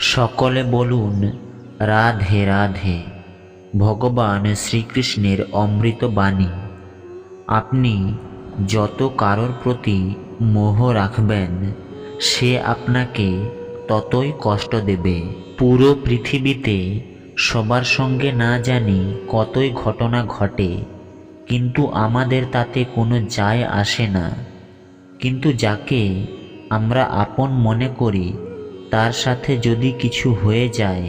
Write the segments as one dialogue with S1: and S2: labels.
S1: সকলে বলুন রাধে রাধে। ভগবান শ্রীকৃষ্ণের অমৃত বাণী। আপনি যত কারোর প্রতি মোহ রাখবেন, সে আপনাকে ততই কষ্ট দেবে। পুরো পৃথিবীতে সবার সঙ্গে না জানি কতই ঘটনা ঘটে, কিন্তু আমাদের তাতে কোনো যায় আসে না। কিন্তু যাকে আমরা আপন মনে করি, তার সাথে যদি কিছু হয়ে যায়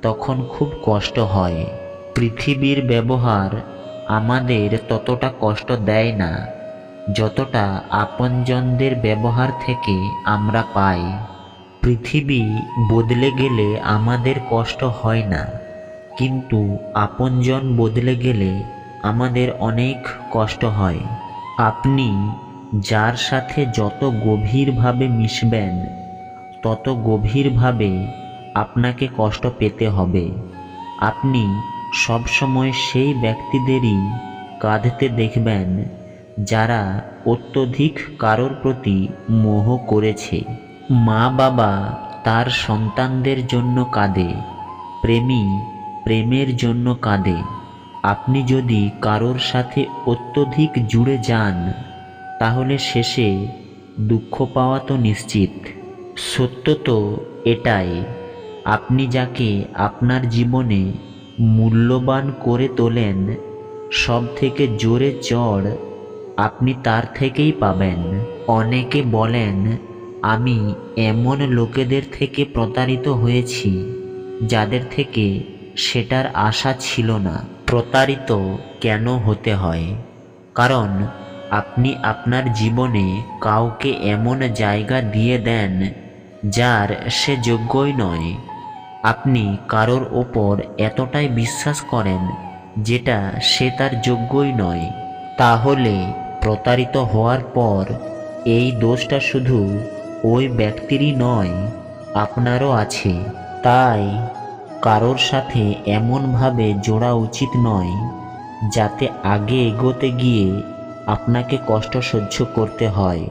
S1: তখন খুব কষ্ট হয়। পৃথিবীর ব্যবহার আমাদের ততটা কষ্ট দেয় না যতটা আপনজনদের ব্যবহার থেকে আমরা পাই। পৃথিবী বদলে গেলে আমাদের কষ্ট হয় না, কিন্তু আপনজন বদলে গেলে আমাদের অনেক কষ্ট হয়। আপনি যার সাথে যত গভীরভাবে মিশবেন, তত গভীরভাবে আপনাকে কষ্ট পেতে হবে। আপনি সবসময় সেই ব্যক্তিদেরই কাঁদতে দেখবেন যারা অত্যধিক কারোর প্রতি মোহ করেছে। মা বাবা তার সন্তানদের জন্য কাঁদে, প্রেমী প্রেমের জন্য কাঁদে। আপনি যদি কারোর সাথে অত্যধিক জুড়ে যান, তাহলে শেষে দুঃখ পাওয়া তো নিশ্চিত। সত্য তো এটাই, আপনি যাকে আপনার জীবনে মূল্যবান করে তোলেন, সব থেকে জোরে চড় আপনি তার থেকেই পাবেন। অনেকে বলেন, আমি এমন লোকেদের থেকে প্রতারিত হয়েছি যাদের থেকে সেটার আশা ছিল না। প্রতারিত কেন হতে হয়? কারণ আপনি আপনার জীবনে কাউকে এমন জায়গা দিয়ে দেন যার সে যোগ্যই নয়। আপনি কারোর ওপর এতটাই বিশ্বাস করেন যেটা সে তার যোগ্যই নয়। তাহলে প্রতারিত হওয়ার পর এই দোষটা শুধু ওই ব্যক্তিরই নয়, আপনারও আছে। তাই কারোর সাথে এমনভাবে জোড়া উচিত নয় যাতে আগে এগোতে গিয়ে আপনাকে কষ্ট সহ্য করতে হয়।